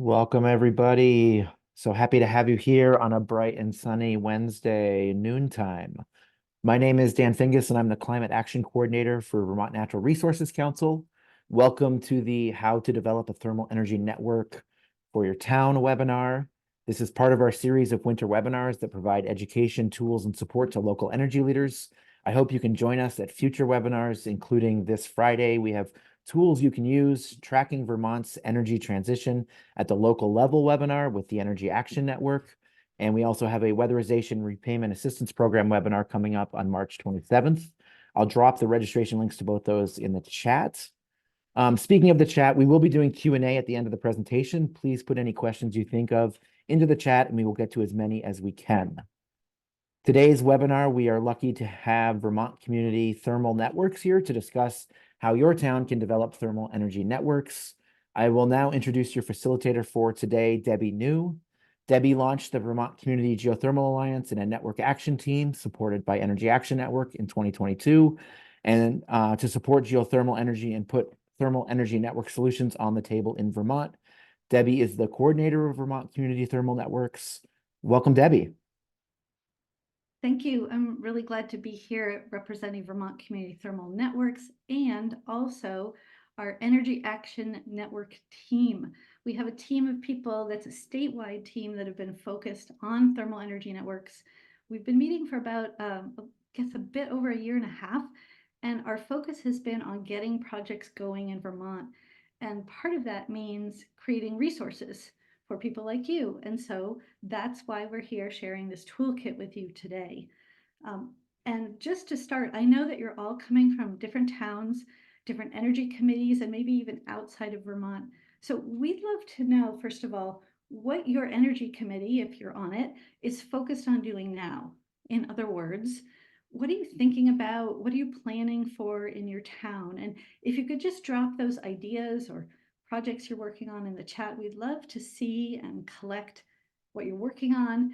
Welcome, everybody. So happy to have you here on a bright and sunny Wednesday noontime. My name is Dan Fingus, and I'm the Climate Action Coordinator for Vermont Natural Resources Council. Welcome to the How to Develop a Thermal Energy Network for Your Town webinar. This is part of our series of winter webinars that provide education, tools, and support to local energy leaders. I hope you can join us at future webinars, including this Friday. We have tools you can use tracking Vermont's energy transition at the local level webinar with the Energy Action Network. And we also have a weatherization repayment assistance program webinar coming up on March 27th. I'll drop the registration links to both those in the chat. Speaking of the chat, we will be doing Q&A at the end of the presentation. Please put any questions you think of into the chat, and we will get to as many as we can. Today's webinar, we are lucky to have Vermont Community Thermal Networks here to discuss how your town can develop thermal energy networks. I will now introduce your facilitator for today, Debbie New. Debbie launched the Vermont Community Geothermal Alliance and a network action team supported by Energy Action Network in 2022, and to support geothermal energy and put thermal energy network solutions on the table in Vermont. Debbie is the coordinator of Vermont Community Thermal Networks. Welcome, Debbie. Thank you. I'm really glad to be here representing Vermont Community Thermal Networks and also our Energy Action Network team. We have a team of people that's a statewide team that have been focused on thermal energy networks. We've been meeting for about, I guess, a bit over a year and a half, and our focus has been on getting projects going in Vermont. And part of that means creating resources for people like you. And so that's why we're here sharing this toolkit with you today. And just to start, I know that you're all coming from different towns, different energy committees, and maybe even outside of Vermont. So we'd love to know, first of all, what your energy committee, if you're on it, is focused on doing now. In other words, what are you thinking about? What are you planning for in your town? And if you could just drop those ideas or projects you're working on in the chat, we'd love to see and collect what you're working on,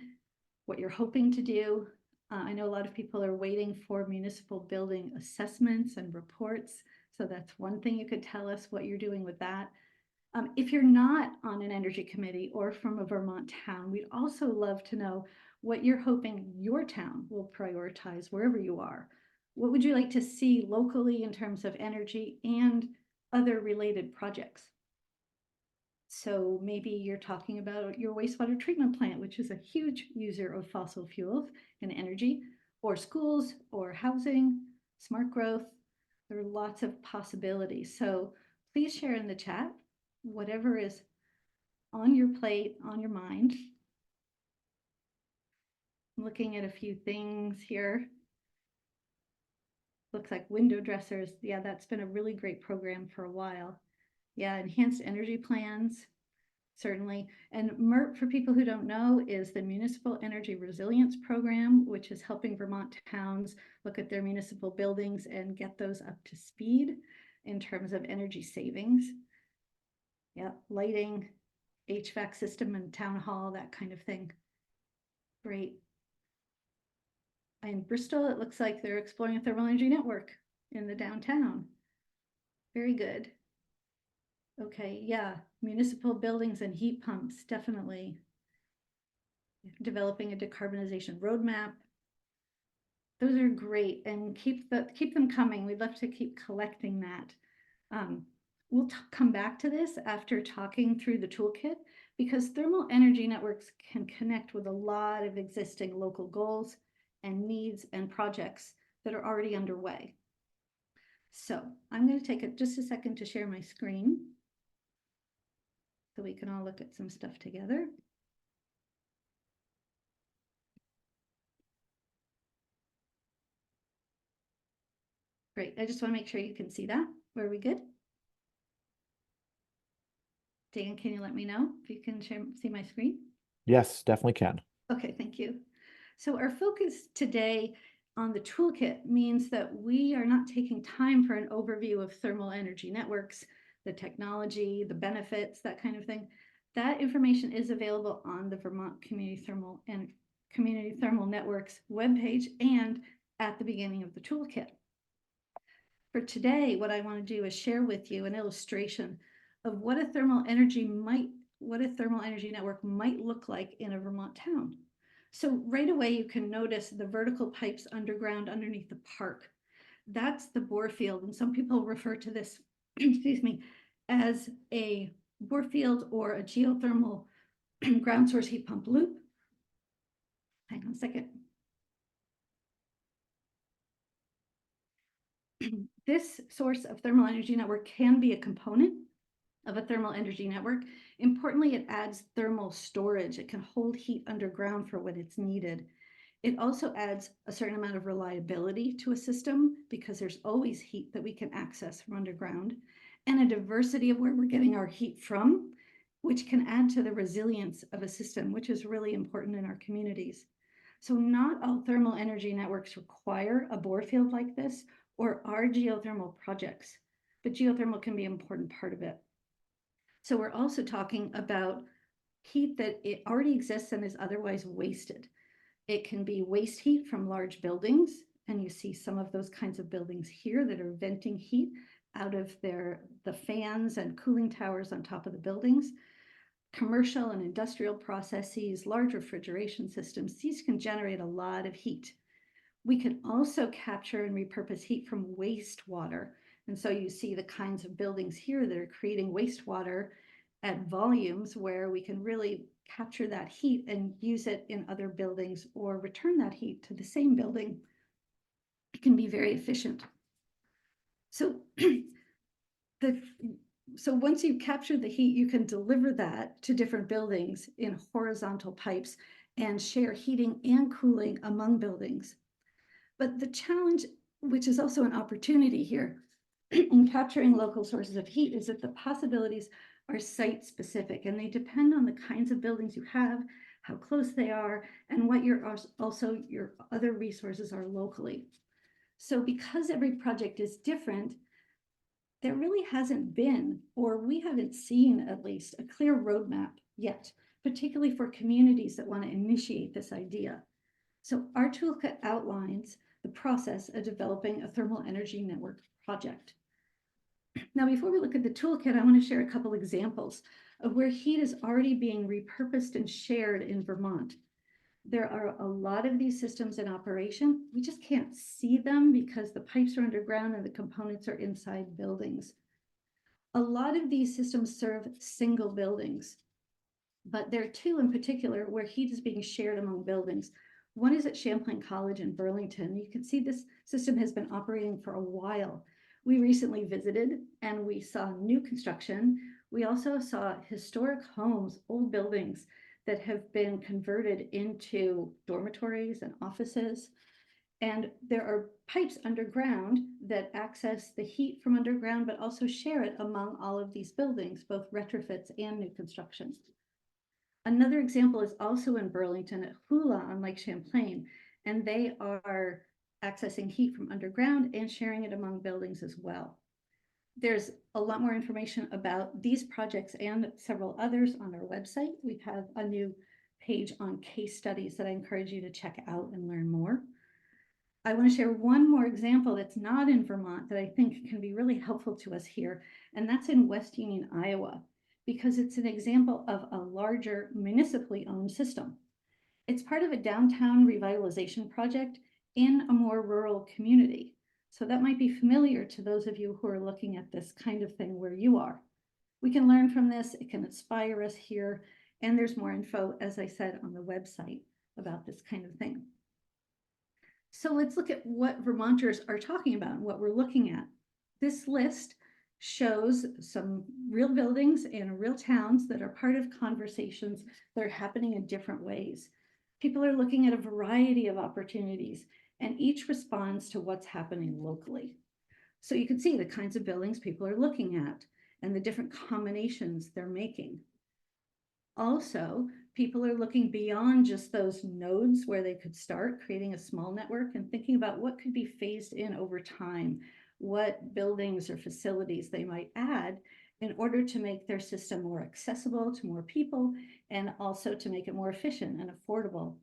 what you're hoping to do. I know a lot of people are waiting for municipal building assessments and reports. So that's one thing you could tell us what you're doing with that. If you're not on an energy committee or from a Vermont town, we'd also love to know what you're hoping your town will prioritize wherever you are. What would you like to see locally in terms of energy and other related projects? So maybe you're talking about your wastewater treatment plant, which is a huge user of fossil fuels and energy, or schools, or housing, smart growth. There are lots of possibilities. So please share in the chat whatever is on your plate, on your mind. I'm looking at a few things here. Looks like window dressers. Yeah, that's been a really great program for a while. Yeah, enhanced energy plans. Certainly. And MERP, for people who don't know, is the Municipal Energy Resilience Program, which is helping Vermont towns look at their municipal buildings and get those up to speed in terms of energy savings. Yeah, lighting, HVAC system and town hall, that kind of thing. Great. In Bristol, it looks like they're exploring a thermal energy network in the downtown. Very good. Okay, yeah, municipal buildings and heat pumps, definitely. Developing a decarbonization roadmap. Those are great, and keep them coming. We'd love to keep collecting that. We'll come back to this after talking through the toolkit, because thermal energy networks can connect with a lot of existing local goals and needs and projects that are already underway. So I'm going to take just a second to share my screen so we can all look at some stuff together. Great. I just want to make sure you can see that. Are we good? Dan, can you let me know if you can see my screen? Yes, definitely can. Okay, thank you. So our focus today on the toolkit means that we are not taking time for an overview of thermal energy networks, the technology, the benefits, that kind of thing. That information is available on the Vermont Community Thermal Networks webpage and at the beginning of the toolkit. For today, what I want to do is share with you an illustration of what a thermal energy what a thermal energy network might look like in a Vermont town. So right away, you can notice the vertical pipes underground underneath the park. That's the bore field, and some people refer to this, excuse me, as a bore field or a geothermal ground source heat pump loop. Hang on a second. This source of thermal energy network can be a component of a thermal energy network. Importantly, it adds thermal storage. It can hold heat underground for when it's needed. It also adds a certain amount of reliability to a system because there's always heat that we can access from underground, and a diversity of where we're getting our heat from, which can add to the resilience of a system, which is really important in our communities. So not all thermal energy networks require a bore field like this or are geothermal projects, but geothermal can be an important part of it. So we're also talking about heat that it already exists and is otherwise wasted. It can be waste heat from large buildings, and you see some of those kinds of buildings here that are venting heat out of the fans and cooling towers on top of the buildings. Commercial and industrial processes, large refrigeration systems, these can generate a lot of heat. We can also capture and repurpose heat from wastewater. And so you see the kinds of buildings here that are creating wastewater at volumes where we can really capture that heat and use it in other buildings or return that heat to the same building. It can be very efficient. So so once you capture the heat, you can deliver that to different buildings in horizontal pipes and share heating and cooling among buildings. But the challenge, which is also an opportunity here in capturing local sources of heat, is that the possibilities are site specific and they depend on the kinds of buildings you have, how close they are, and what your other resources are locally. So because every project is different, there really hasn't been, or we haven't seen at least, a clear roadmap yet, particularly for communities that want to initiate this idea. So our toolkit outlines the process of developing a thermal energy network project. Now, before we look at the toolkit, I want to share a couple examples of where heat is already being repurposed and shared in Vermont. There are a lot of these systems in operation. We just can't see them because the pipes are underground and the components are inside buildings. A lot of these systems serve single buildings, but there are two in particular where heat is being shared among buildings. One is at Champlain College in Burlington. You can see this system has been operating for a while. We recently visited and we saw new construction. We also saw historic homes, old buildings that have been converted into dormitories and offices. And there are pipes underground that access the heat from underground, but also share it among all of these buildings, both retrofits and new construction. Another example is also in Burlington at Hula on Lake Champlain, and they are accessing heat from underground and sharing it among buildings as well. There's a lot more information about these projects and several others on our website. We have a new page on case studies that I encourage you to check out and learn more. I want to share one more example that's not in Vermont that I think can be really helpful to us here, and that's in West Union, Iowa, because it's an example of a larger municipally owned system. It's part of a downtown revitalization project in a more rural community. So that might be familiar to those of you who are looking at this kind of thing where you are. We can learn from this, it can inspire us here, and there's more info, as I said, on the website about this kind of thing. So let's look at what Vermonters are talking about and what we're looking at. This list shows some real buildings and real towns that are part of conversations that are happening in different ways. People are looking at a variety of opportunities, and each responds to what's happening locally. So you can see the kinds of buildings people are looking at and the different combinations they're making. Also, people are looking beyond just those nodes where they could start creating a small network and thinking about what could be phased in over time, what buildings or facilities they might add in order to make their system more accessible to more people and also to make it more efficient and affordable.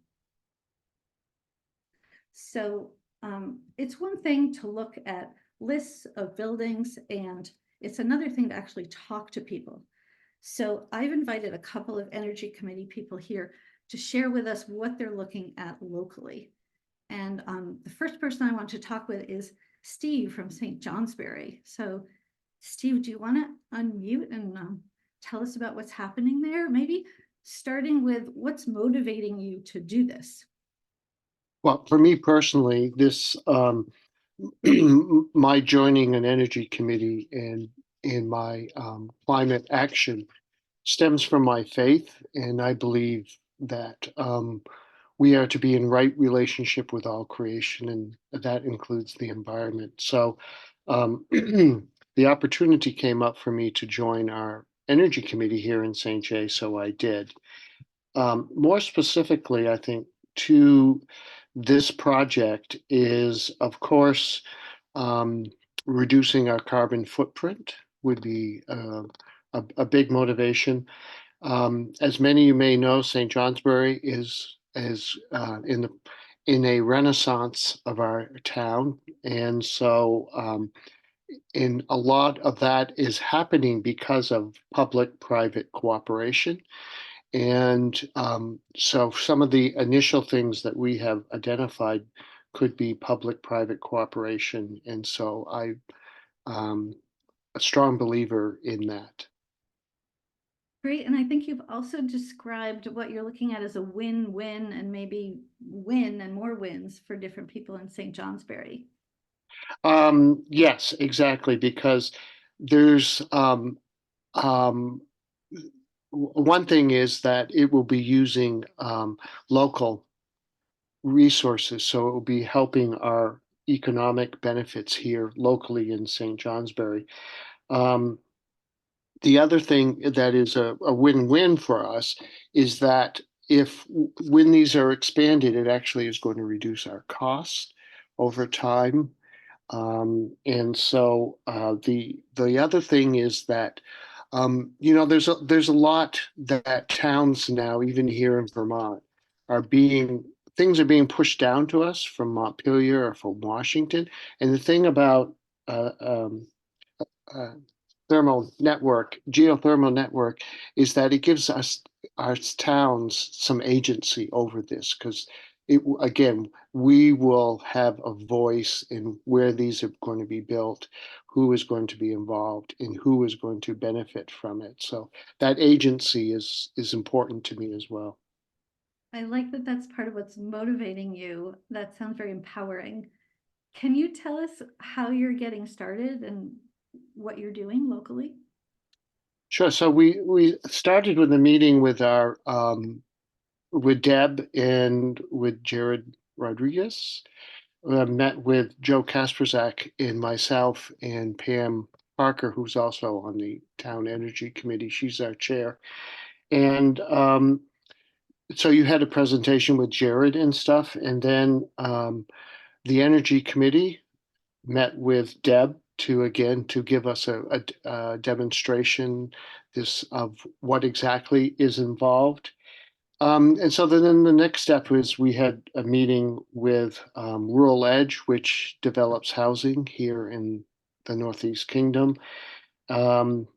So it's one thing to look at lists of buildings, and it's another thing to actually talk to people. So I've invited a couple of Energy Committee people here to share with us what they're looking at locally. And the first person I want to talk with is Steve from St. Johnsbury. So Steve, do you want to unmute and tell us about what's happening there? Maybe starting with what's motivating you to do this. Well, for me personally, this my joining an energy committee and in my climate action stems from my faith, and I believe that we are to be in right relationship with all creation, and that includes the environment. So, the opportunity came up for me to join our energy committee here in St. Jay, so I did. More specifically, I think to this project is, of course, um, reducing our carbon footprint would be a big motivation. As many of you may know, St. Johnsbury is in a renaissance of our town, and so in a lot of that is happening because of public-private cooperation. And so some of the initial things that we have identified could be public-private cooperation. And so I'm a strong believer in that. Great. And I think you've also described what you're looking at as a win-win and maybe win and more wins for different people in St. Johnsbury. Yes, exactly, because there's one thing is that it will be using local resources, so it will be helping our economic benefits here locally in St. Johnsbury. Um, the other thing that is a win-win for us is that if when these are expanded, it actually is going to reduce our costs over time. And so the other thing is that there's a lot that towns now, even here in Vermont, are being things are being pushed down to us from Montpelier or from Washington. And the thing about uh, um, uh, geothermal network, is that it gives us our towns some agency over this because again, we will have a voice in where these are going to be built, who is going to be involved, and who is going to benefit from it. So that agency is important to me as well. I like that that's part of what's motivating you. That sounds very empowering. Can you tell us how you're getting started and what you're doing locally? Sure. So we started with a meeting with our with Deb and with Jared Rodriguez. Met with Joe Kasperzak and myself and Pam Parker, who's also on the Town Energy Committee. She's our chair. And so you had a presentation with Jared and stuff. And then the Energy Committee met with Deb to give us a demonstration of what exactly is involved. And so then the next step was we had a meeting with Rural Edge, which develops housing here in the Northeast Kingdom. Um,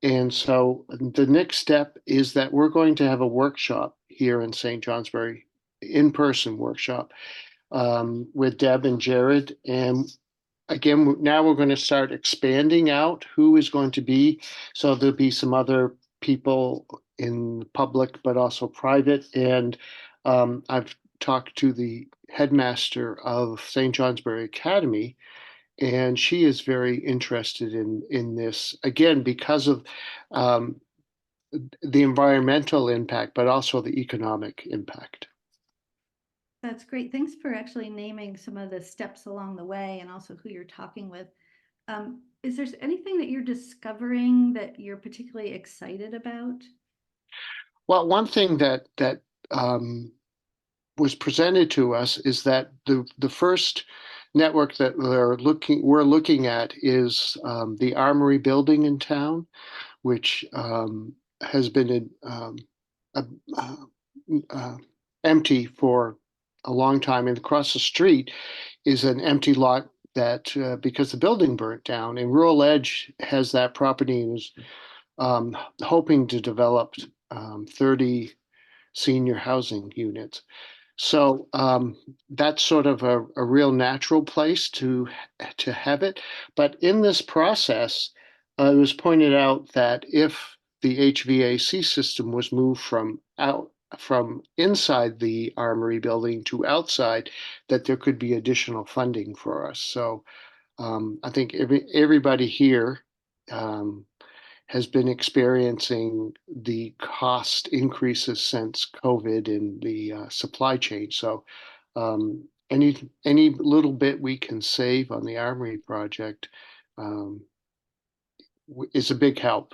and so the next step is that we're going to have a workshop here in St. Johnsbury, in-person workshop with Deb and Jared. And again, now we're going to start expanding out who is going to be. So there'll be some other people in public, but also private. And I've talked to the headmaster of St. Johnsbury Academy, and she is very interested in this again because of um, the environmental impact, but also the economic impact. That's great. Thanks for actually naming some of the steps along the way and also who you're talking with. Is there anything that you're discovering that you're particularly excited about? Well, one thing that was presented to us is that the first network that we're looking at is the Armory building in town, which has been uh, uh, uh, empty for a long time. And across the street is an empty lot that because the building burnt down. And Rural Edge has that property and is hoping to develop 30 senior housing units. So that's sort of a real natural place to have it. But in this process, it was pointed out that if the HVAC system was moved from inside the Armory building to outside, that there could be additional funding for us. So I think everybody here um, has been experiencing the cost increases since COVID and the supply chain. So any little bit we can save on the Armory project um, is a big help.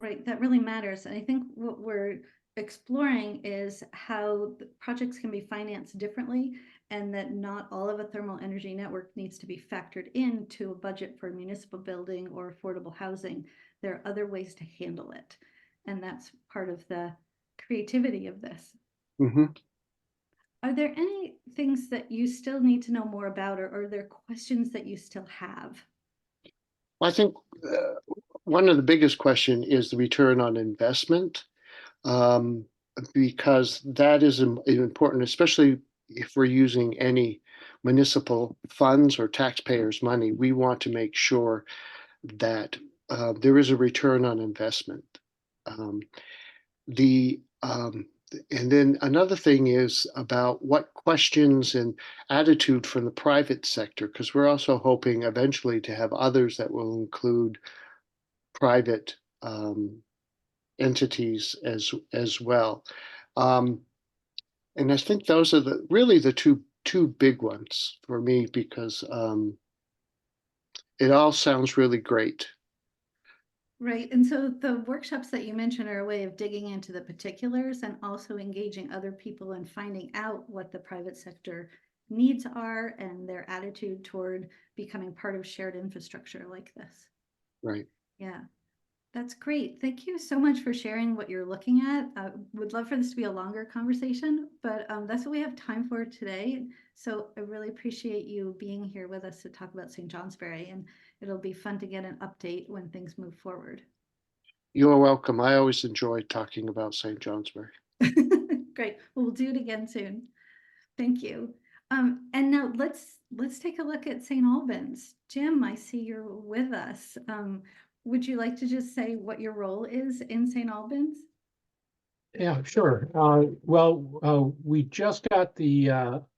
Right, that really matters. And I think what we're exploring is how the projects can be financed differently, and that not all of a thermal energy network needs to be factored into a budget for a municipal building or affordable housing. There are other ways to handle it. And that's part of the creativity of this. Mhm. Are there any things that you still need to know more about, or are there questions that you still have? Well, I think one of the biggest question is the return on investment, um, because that is important, especially if we're using any municipal funds or taxpayers' money. We want to make sure that there is a return on investment. Um, the and then another thing is about what questions and attitude from the private sector, because we're also hoping eventually to have others that will include private entities as well. Um, and I think those are the really the two big ones for me because it all sounds really great. Right, and so the workshops that you mentioned are a way of digging into the particulars and also engaging other people and finding out what the private sector needs are and their attitude toward becoming part of shared infrastructure like this. Right. Yeah, that's great. Thank you so much for sharing what you're looking at. Would love for this to be a longer conversation, but that's what we have time for today. So I really appreciate you being here with us to talk about St. Johnsbury, and it'll be fun to get an update when things move forward. You're welcome. I always enjoy talking about St. Johnsbury. Great. Well, we'll do it again soon. Thank you. And now let's take a look at St. Albans. Jim, I see you're with us. Would you like to just say what your role is in St. Albans? Yeah, sure. We just got the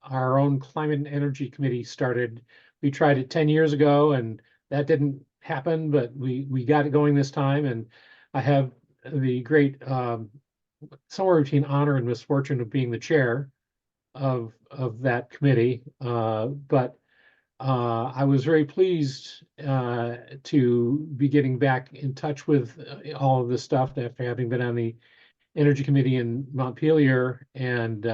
our own climate and energy committee started. We tried it 10 years ago and that didn't happen, but we got it going this time. And I have the great somewhere between honor and misfortune of being the chair of that committee. But I was very pleased to be getting back in touch with all of this stuff after having been on the Energy Committee in Montpelier and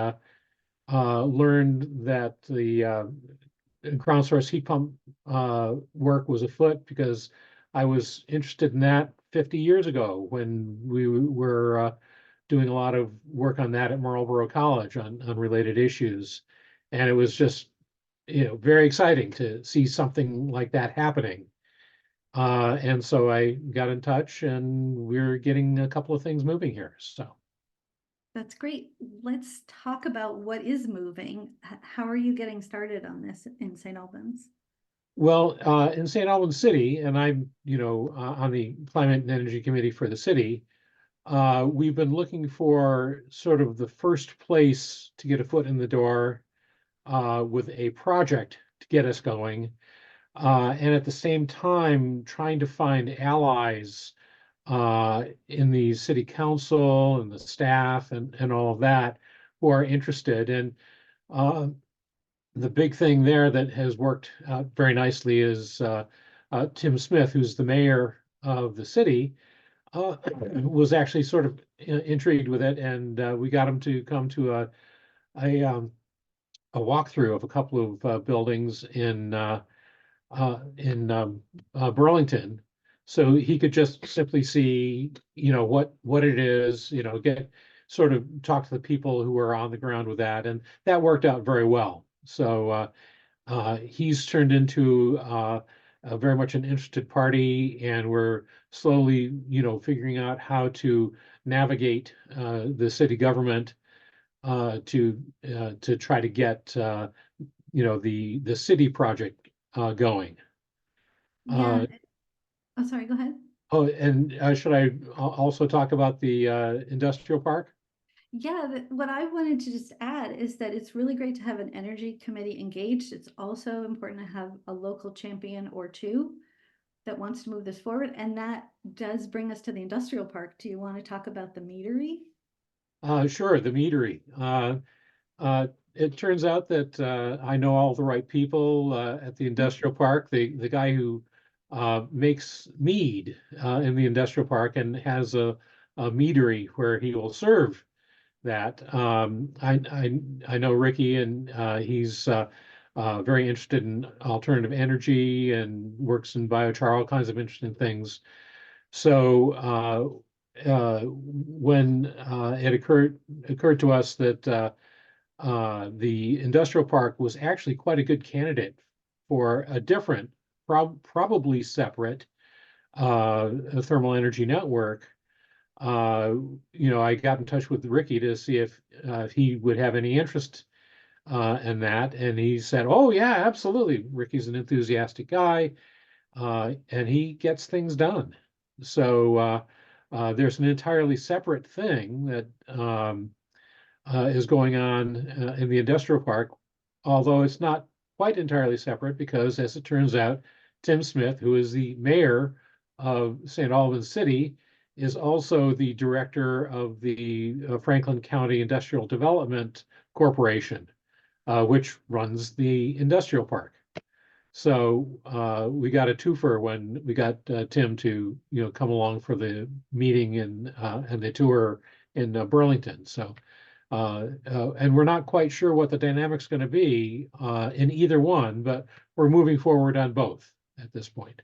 learned that the ground source heat pump work was afoot because I was interested in that 50 years ago when we were doing a lot of work on that at Marlborough College on related issues. And it was just, very exciting to see something like that happening. And so I got in touch and we're getting a couple of things moving here. So. That's great. Let's talk about what is moving. How are you getting started on this in St. Albans? Well, in St. Albans City, and I'm, on the Climate and Energy Committee for the city, we've been looking for sort of the first place to get a foot in the door with a project to get us going. And at the same time, trying to find allies in the city council and the staff and all of that who are interested. And the big thing there that has worked out very nicely is Tim Smith, who's the mayor of the city, was actually sort of intrigued with it, and we got him to come to a walkthrough of a couple of buildings in Burlington, so he could just simply see, what it is, get sort of talk to the people who are on the ground with that, and that worked out very well. So he's turned into very much an interested party, and we're slowly, figuring out how to navigate the city government to try to get the city project going. Yeah. Oh, sorry, go ahead. And should I also talk about the industrial park? Yeah, what I wanted to just add is that it's really great to have an energy committee engaged. It's also important to have a local champion or two that wants to move this forward. And that does bring us to the industrial park. Do you want to talk about the meadery? Sure, the meadery. It turns out that I know all the right people at the industrial park. The guy who makes mead in the industrial park and has a meadery where he will serve that. I know Ricky, and he's very interested in alternative energy and works in biochar, all kinds of interesting things. So when it occurred to us that the industrial park was actually quite a good candidate for a different, probably separate thermal energy network. I got in touch with Ricky to see if he would have any interest in that, and he said, "Oh yeah, absolutely." Ricky's an enthusiastic guy, and he gets things done. So there's an entirely separate thing that is going on in the industrial park, although it's not quite entirely separate because, as it turns out, Tim Smith, who is the mayor of St. Albans City, is also the director of the Franklin County Industrial Development Corporation, which runs the industrial park. So we got a twofer when we got Tim to come along for the meeting and the tour in Burlington. So and we're not quite sure what the dynamic's going to be in either one, but we're moving forward on both at this point.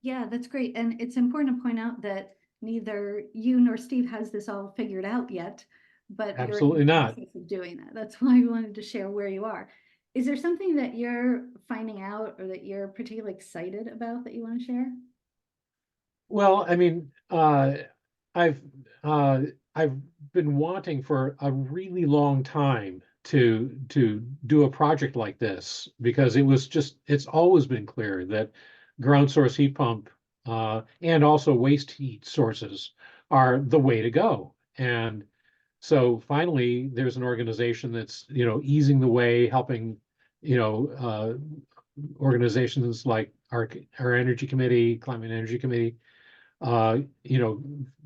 Yeah, that's great. And it's important to point out that neither you nor Steve has this all figured out yet, but you're in Absolutely the not. process of doing that. That's why I wanted to share where you are. Is there something that you're finding out or that you're particularly excited about that you want to share? Well, I mean, I've uh, I've been wanting for a really long time to do a project like this because it's always been clear that ground source heat pump and also waste heat sources are the way to go. And so finally, there's an organization that's easing the way, helping organizations like our energy committee, climate and energy committee, uh, you know,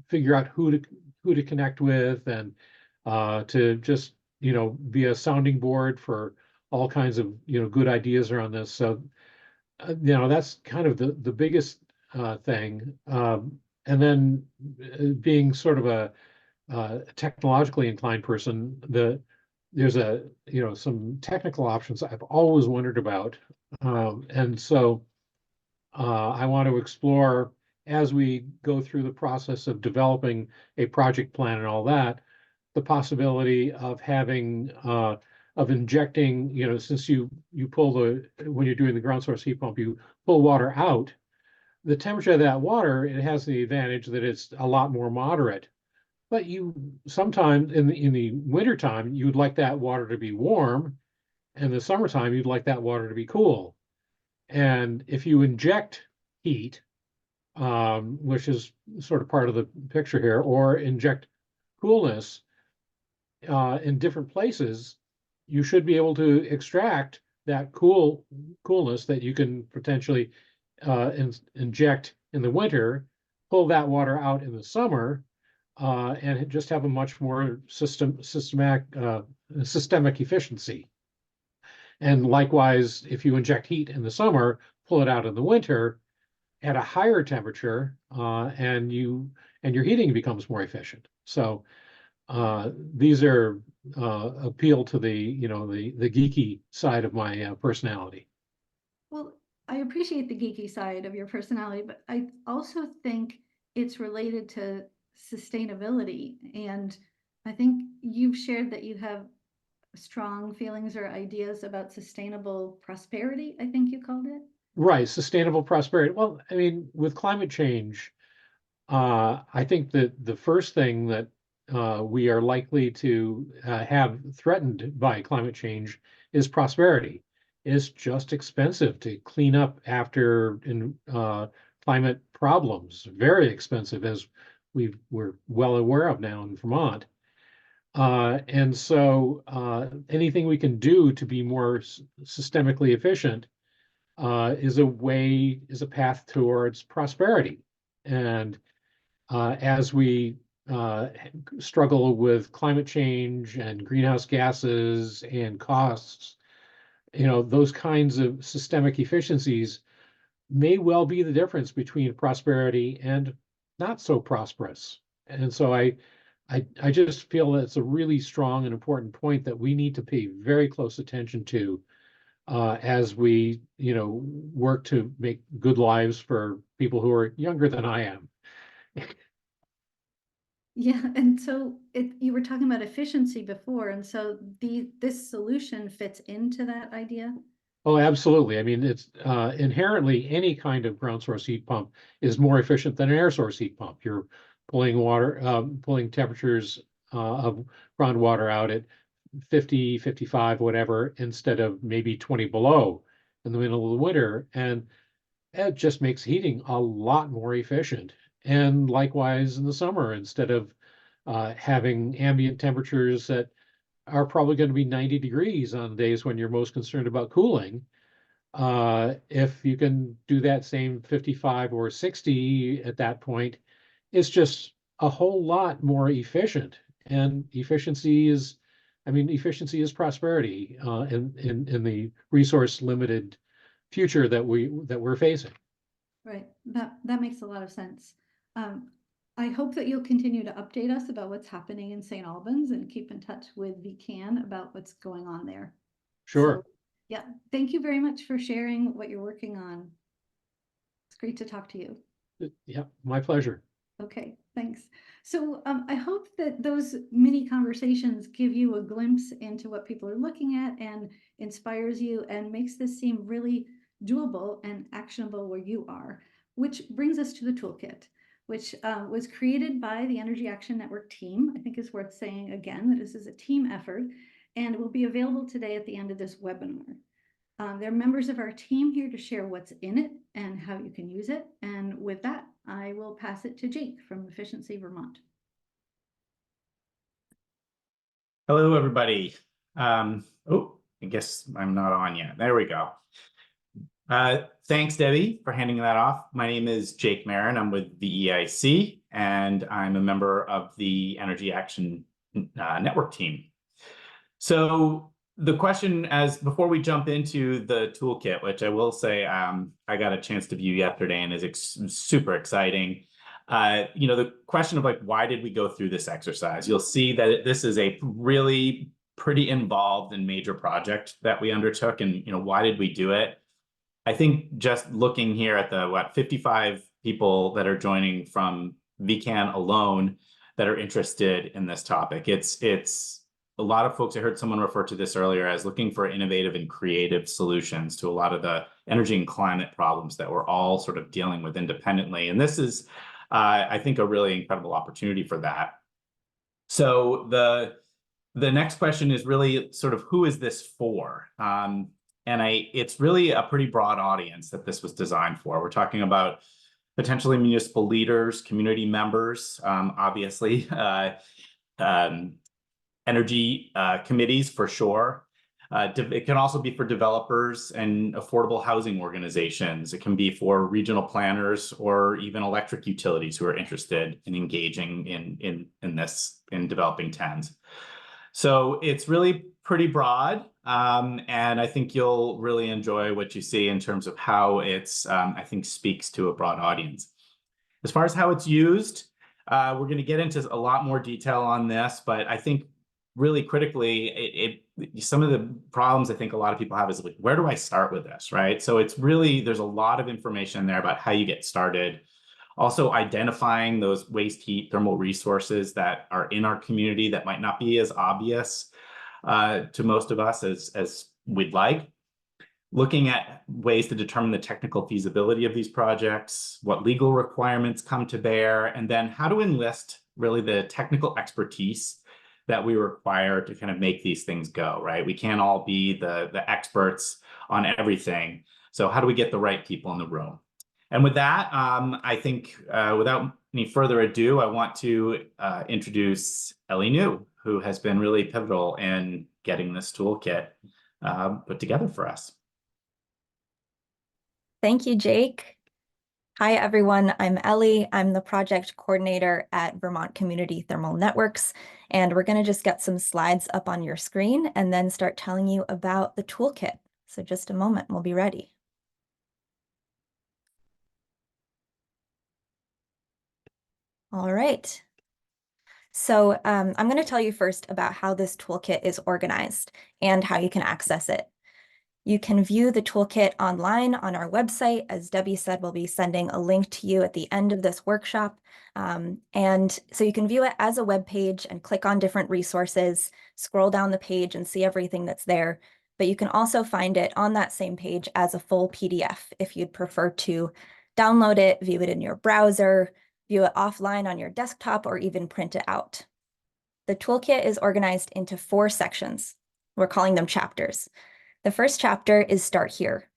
figure out who to connect with and to just be a sounding board for all kinds of good ideas around this. So that's kind of the biggest thing. And then being sort of a technologically inclined person, there's some technical options I've always wondered about, and so I want to explore as we go through the process of developing a project plan and all that, the possibility of having of injecting, since you pull when you're doing the ground source heat pump, you pull water out. The temperature of that water, it has the advantage that it's a lot more moderate. But you sometimes in the wintertime, you'd like that water to be warm, and the summertime, you'd like that water to be cool. And if you inject heat, which is sort of part of the picture here, or inject coolness in different places, you should be able to extract that coolness that you can potentially inject in the winter, pull that water out in the summer, and just have a much more systemic efficiency. And likewise, if you inject heat in the summer, pull it out in the winter at a higher temperature, and your heating becomes more efficient. So these are appeal to the geeky side of my personality. Well, I appreciate the geeky side of your personality, but I also think it's related to sustainability. And I think you've shared that you have strong feelings or ideas about sustainable prosperity, I think you called it. Right, sustainable prosperity. Well, I mean, with climate change, I think that the first thing that we are likely to have threatened by climate change is prosperity. It's just expensive to clean up after climate problems, very expensive, as we're well aware of now in Vermont. And so anything we can do to be more systemically efficient is a path towards prosperity. And as we struggle with climate change and greenhouse gases and costs, those kinds of systemic efficiencies may well be the difference between prosperity and not so prosperous. And so I just feel that it's a really strong and important point that we need to pay very close attention to as we, work to make good lives for people who are younger than I am. Yeah, and so you were talking about efficiency before, and so this solution fits into that idea? Oh, absolutely. I mean, it's inherently any kind of ground source heat pump is more efficient than an air source heat pump. You're pulling temperatures of groundwater out at 50, 55, whatever, instead of maybe 20 below in the middle of the winter. And it just makes heating a lot more efficient. And likewise in the summer, instead of having ambient temperatures that are probably going to be 90 degrees on days when you're most concerned about cooling. If you can do that same 55 or 60 at that point, it's just a whole lot more efficient. And efficiency is prosperity in the resource limited future that we're facing. Right, that makes a lot of sense. I hope that you'll continue to update us about what's happening in St. Albans and keep in touch with VECAN about what's going on there. Sure. So, yeah, thank you very much for sharing what you're working on. It's great to talk to you. Yeah, my pleasure. Okay, thanks. So I hope that those mini conversations give you a glimpse into what people are looking at and inspires you and makes this seem really doable and actionable where you are, which brings us to the toolkit, which was created by the Energy Action Network team. I think it's worth saying again that this is a team effort and will be available today at the end of this webinar. There are members of our team here to share what's in it and how you can use it. And with that, I will pass it to Jake from Efficiency Vermont. Hello, everybody. I guess I'm not on yet. There we go. Thanks, Debbie, for handing that off. My name is Jake Marin. I'm with the EIC, and I'm a member of the Energy Action Network team. So the question before we jump into the toolkit, which I will say I got a chance to view yesterday and is super exciting. The question of why did we go through this exercise? You'll see that this is a really pretty involved and major project that we undertook, and why did we do it? I think just looking here at the 55 people that are joining from VECAN alone that are interested in this topic. It's a lot of folks, I heard someone refer to this earlier as looking for innovative and creative solutions to a lot of the energy and climate problems that we're all sort of dealing with independently. And this is, I think, a really incredible opportunity for that. So the next question is really sort of who is this for? It's really a pretty broad audience that this was designed for. We're talking about potentially municipal leaders, community members, obviously, energy committees for sure. It can also be for developers and affordable housing organizations. It can be for regional planners or even electric utilities who are interested in engaging in developing TENs. So it's really pretty broad, and I think you'll really enjoy what you see in terms of how it's, I think, speaks to a broad audience. As far as how it's used, we're going to get into a lot more detail on this, but I think really critically, some of the problems I think a lot of people have is where do I start with this, right? So it's really, there's a lot of information there about how you get started. Also identifying those waste heat thermal resources that are in our community that might not be as obvious to most of us as we'd like. looking at ways to determine the technical feasibility of these projects, what legal requirements come to bear, and then how to enlist really the technical expertise that we require to kind of make these things go, right? We can't all be the experts on everything. So how do we get the right people in the room? And with that, I think without any further ado, I want to introduce Ellie New, who has been really pivotal in getting this toolkit put together for us. Thank you, Jake. Hi, everyone. I'm Ellie. I'm the project coordinator at Vermont Community Thermal Networks, and we're going to just get some slides up on your screen and then start telling you about the toolkit. So just a moment, we'll be ready. All right. So I'm going to tell you first about how this toolkit is organized and how you can access it. You can view the toolkit online on our website. As Debbie said, we'll be sending a link to you at the end of this workshop. And so you can view it as a web page and click on different resources, scroll down the page and see everything that's there. But you can also find it on that same page as a full PDF if you'd prefer to download it, view it in your browser, view it offline on your desktop, or even print it out. The toolkit is organized into 4 sections. We're calling them chapters. The first chapter is Start Here.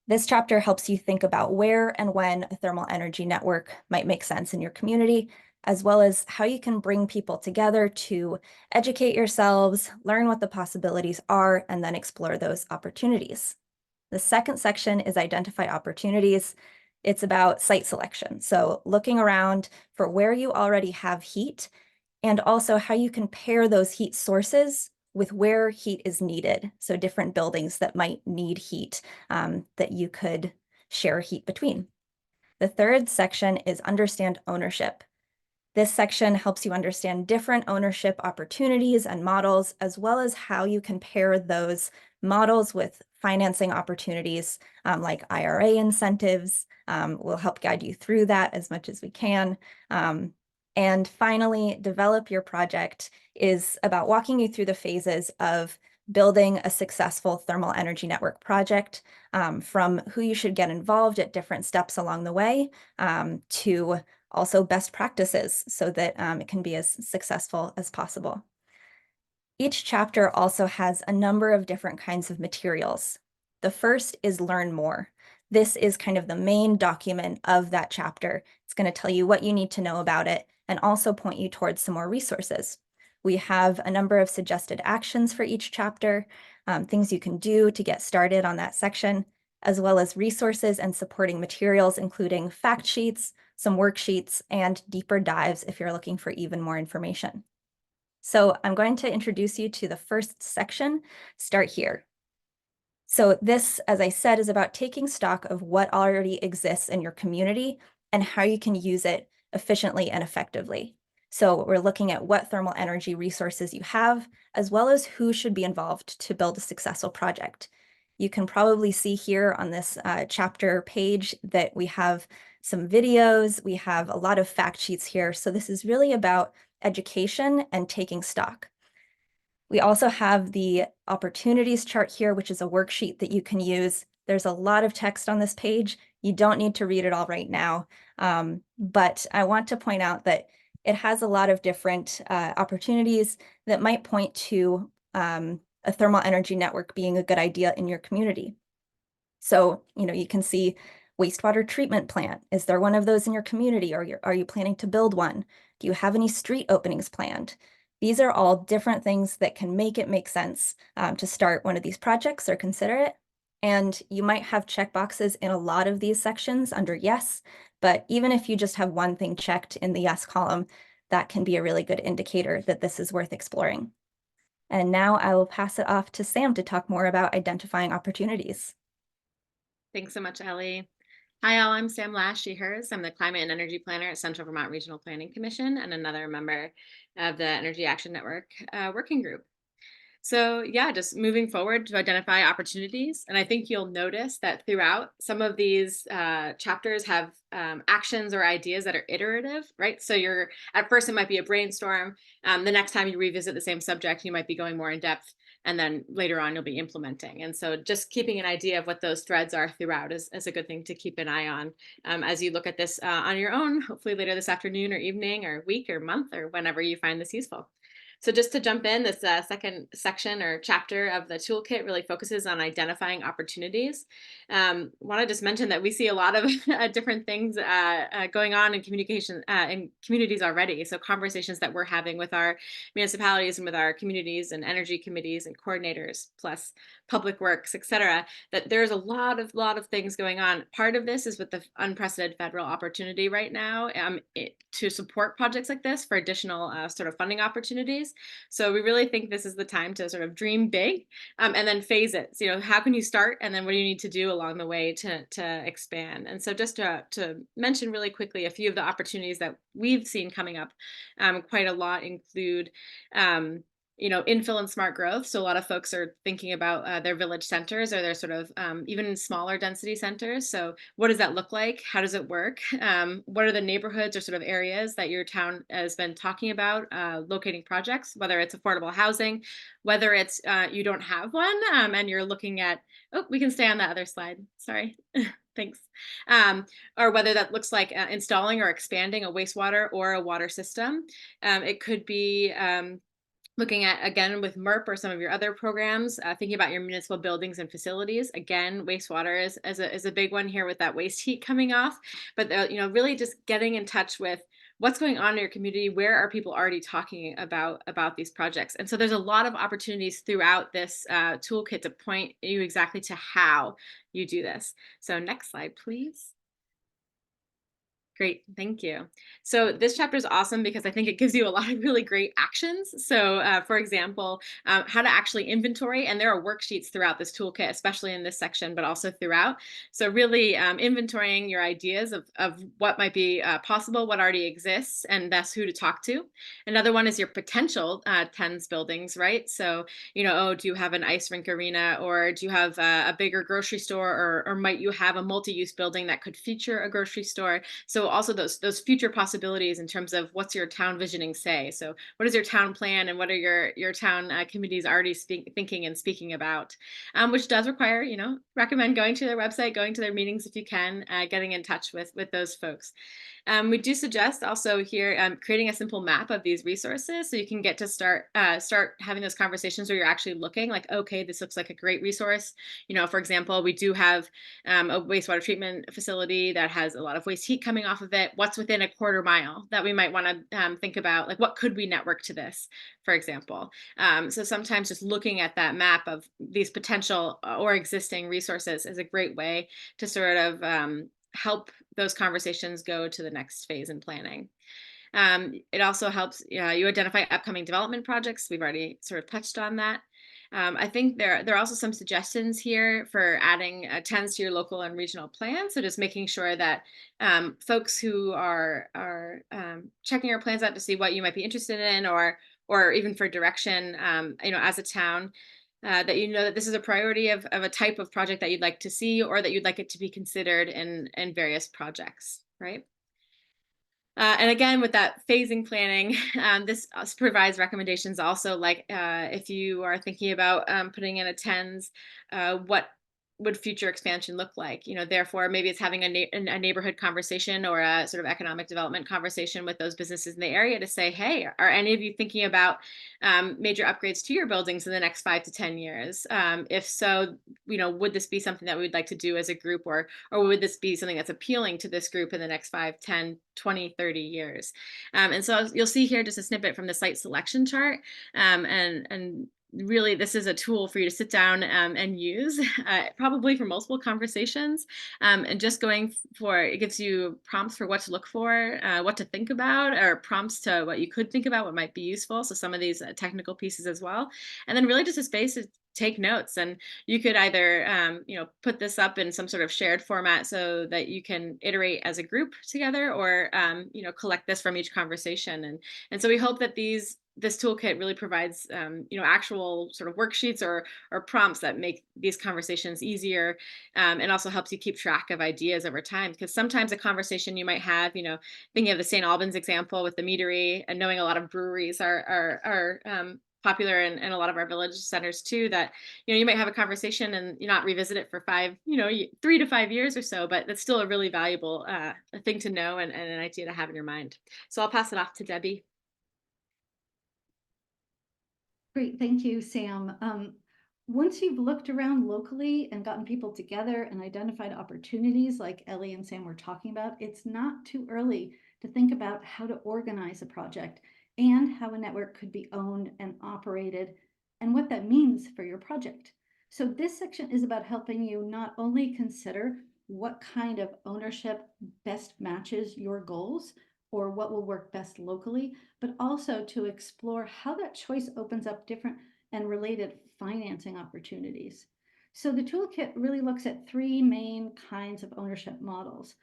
This chapter helps you think about where and when a thermal energy network might make sense in your community, as well as how you can bring people together to educate yourselves, learn what the possibilities are, and then explore those opportunities. The second section is Identify Opportunities. It's about site selection. So looking around for where you already have heat and also how you can pair those heat sources with where heat is needed. So different buildings that might need heat that you could share heat between. The third section is Understand Ownership. This section helps you understand different ownership opportunities and models, as well as how you can pair those models with financing opportunities like IRA incentives. We'll help guide you through that as much as we can. And finally, Develop Your Project is about walking you through the phases of building a successful thermal energy network project, from who you should get involved at different steps along the way to also best practices so that it can be as successful as possible. Each chapter also has a number of different kinds of materials. The first is Learn More. This is kind of the main document of that chapter. It's going to tell you what you need to know about it and also point you towards some more resources. We have a number of suggested actions for each chapter, things you can do to get started on that section, as well as resources and supporting materials, including fact sheets, some worksheets, and deeper dives if you're looking for even more information. So I'm going to introduce you to the first section, Start Here. So this, as I said, is about taking stock of what already exists in your community and how you can use it efficiently and effectively. So we're looking at what thermal energy resources you have, as well as who should be involved to build a successful project. You can probably see here on this chapter page that we have some videos, we have a lot of fact sheets here. So this is really about education and taking stock. We also have the opportunities chart here, which is a worksheet that you can use. There's a lot of text on this page. You don't need to read it all right now, but I want to point out that it has a lot of different opportunities that might point to a thermal energy network being a good idea in your community. So, you can see wastewater treatment plant. Is there one of those in your community, or are you planning to build one? Do you have any street openings planned? These are all different things that can make it make sense to start one of these projects or consider it. And you might have checkboxes in a lot of these sections under yes, but even if you just have one thing checked in the yes column, that can be a really good indicator that this is worth exploring. And now I will pass it off to Sam to talk more about identifying opportunities. Thanks so much, Ellie. Hi, all. I'm Sam Lash-Shehers. I'm the Climate and Energy Planner at Central Vermont Regional Planning Commission and another member of the Energy Action Network Working Group. So yeah, just moving forward to identify opportunities. And I think you'll notice that throughout some of these chapters have actions or ideas that are iterative, right? So at first it might be a brainstorm. The next time you revisit the same subject, you might be going more in depth and then later on you'll be implementing. And so just keeping an idea of what those threads are throughout is a good thing to keep an eye on as you look at this on your own, hopefully later this afternoon or evening or week or month or whenever you find this useful. So just to jump in, this second section or chapter of the toolkit really focuses on identifying opportunities. Want to just mention that we see a lot of different things going on in communication in communities already. So conversations that we're having with our municipalities and with our communities and energy committees and coordinators, plus public works, et cetera, that there's a lot of things going on. Part of this is with the unprecedented federal opportunity right now to support projects like this for additional sort of funding opportunities. So we really think this is the time to sort of dream big and then phase it. So, you know, how can you start, and then what do you need to do along the way to expand? And so just to mention really quickly, a few of the opportunities that we've seen coming up quite a lot include you know, infill and smart growth. So a lot of folks are thinking about their village centers or their sort of even smaller density centers. So what does that look like? How does it work? What are the neighborhoods or sort of areas that your town has been talking about locating projects, whether it's affordable housing, whether it's you don't have one and you're looking at, oh, we can stay on that other slide. Sorry. Thanks. Or whether that looks like installing or expanding a wastewater or a water system. It could be looking at, again, with MERP or some of your other programs, thinking about your municipal buildings and facilities. Again, wastewater is a big one here with that waste heat coming off. But you know, really just getting in touch with what's going on in your community. Where are people already talking about these projects? And so there's a lot of opportunities throughout this toolkit to point you exactly to how you do this. So next slide, please. Great, thank you. So this chapter is awesome because I think it gives you a lot of really great actions. So for example, how to actually inventory, and there are worksheets throughout this toolkit, especially in this section, but also throughout. So really inventorying your ideas of what might be possible, what already exists, and thus who to talk to. Another one is your potential TENS buildings, right? So, you know, oh, do you have an ice rink arena, or do you have a bigger grocery store, or might you have a multi-use building that could feature a grocery store? So also those future possibilities in terms of what's your town visioning say. So what is your town plan, and what are your town committees already thinking and speaking about, which does require, you know, recommend going to their website, going to their meetings if you can, getting in touch with those folks. We do suggest also here creating a simple map of these resources, so you can get to start having those conversations where you're actually looking like, okay, this looks like a great resource. You know, for example, we do have a wastewater treatment facility that has a lot of waste heat coming off of it. What's within a quarter mile that we might want to think about, like what could we network to this, for example. So sometimes just looking at that map of these potential or existing resources is a great way to sort of help those conversations go to the next phase in planning. It also helps you identify upcoming development projects. We've already sort of touched on that. I think there are also some suggestions here for adding TENS to your local and regional plan. So just making sure that folks who are checking your plans out to see what you might be interested in, or even for direction, you know, as a town, that you know that this is a priority of a type of project that you'd like to see, or that you'd like it to be considered in various projects, right? And again, with that phasing planning, this provides recommendations also, like if you are thinking about putting in a TENS, what would future expansion look like? You know, therefore, maybe it's having a neighborhood conversation or a sort of economic development conversation with those businesses in the area to say, hey, are any of you thinking about major upgrades to your buildings in the next 5 to 10 years? If so, you know, would this be something that we'd like to do as a group, or would this be something that's appealing to this group in the next 5, 10, 20, 30 years? And so you'll see here just a snippet from the site selection chart, and really, this is a tool for you to sit down and use, probably for multiple conversations, and just going for, it gives you prompts for what to look for, what to think about, or prompts to what you could think about, what might be useful. So some of these technical pieces as well. And then really just a space to take notes. And you could either, you know, put this up in some sort of shared format so that you can iterate as a group together, or, you know, collect this from each conversation. And so we hope that this toolkit really provides, you know, actual sort of worksheets or prompts that make these conversations easier, and also helps you keep track of ideas over time. Because sometimes a conversation you might have, you know, thinking of the St. Albans example with the meadery, and knowing a lot of breweries are popular in a lot of our village centers too, that, you might have a conversation and you not revisit it for 3 to 5 years or so, but that's still a really valuable thing to know and an idea to have in your mind. So I'll pass it off to Debbie. Great, thank you, Sam. Once you've looked around locally and gotten people together and identified opportunities like Ellie and Sam were talking about, it's not too early to think about how to organize a project and how a network could be owned and operated and what that means for your project. So this section is about helping you not only consider what kind of ownership best matches your goals or what will work best locally, but also to explore how that choice opens up different and related financing opportunities. So the toolkit really looks at 3 main kinds of ownership models.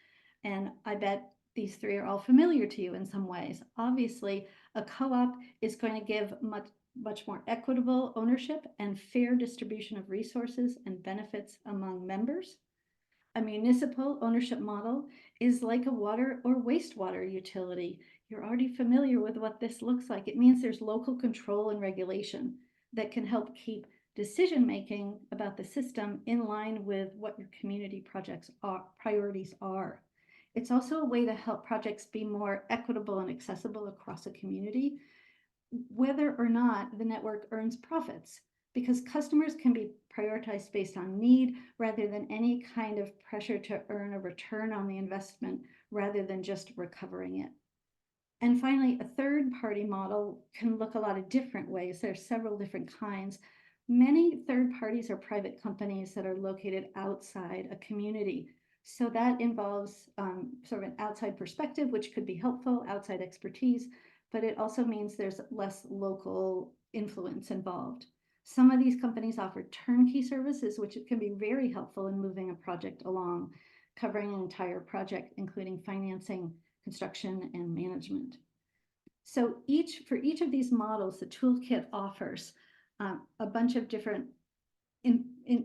And I bet these 3 are all familiar to you in some ways. Obviously, a co-op is going to give much more equitable ownership and fair distribution of resources and benefits among members. A municipal ownership model is like a water or wastewater utility. You're already familiar with what this looks like. It means there's local control and regulation that can help keep decision-making about the system in line with what your community projects priorities are. It's also a way to help projects be more equitable and accessible across a community, whether or not the network earns profits, because customers can be prioritized based on need rather than any kind of pressure to earn a return on the investment rather than just recovering it. And finally, a third-party model can look a lot of different ways. There's several different kinds. Many third parties are private companies that are located outside a community. So that involves sort of an outside perspective, which could be helpful, outside expertise, but it also means there's less local influence involved. Some of these companies offer turnkey services, which can be very helpful in moving a project along, covering an entire project, including financing, construction, and management. So for each of these models, the toolkit offers a bunch of different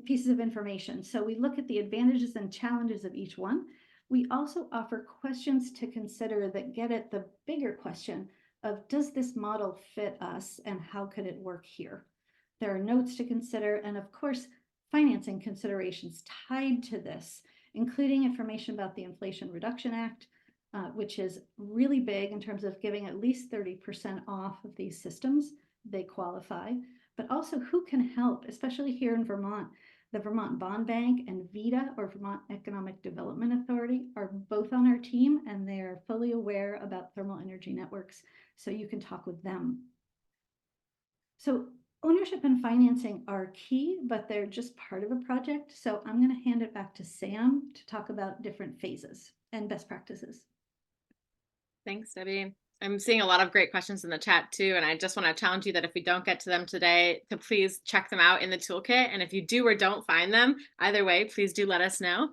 pieces of information. So we look at the advantages and challenges of each one. We also offer questions to consider that get at the bigger question of, does this model fit us and how could it work here? There are notes to consider, and of course, financing considerations tied to this, including information about the Inflation Reduction Act, which is really big in terms of giving at least 30% off of these systems. They qualify, but also who can help, especially here in Vermont. The Vermont Bond Bank and VEDA, or Vermont Economic Development Authority, are both on our team, and they're fully aware about thermal energy networks, so you can talk with them. So ownership and financing are key, but they're just part of a project. So I'm going to hand it back to Sam to talk about different phases and best practices. Thanks, Debbie. I'm seeing a lot of great questions in the chat too, and I just want to challenge you that if we don't get to them today, to please check them out in the toolkit. And if you do or don't find them, either way, please do let us know,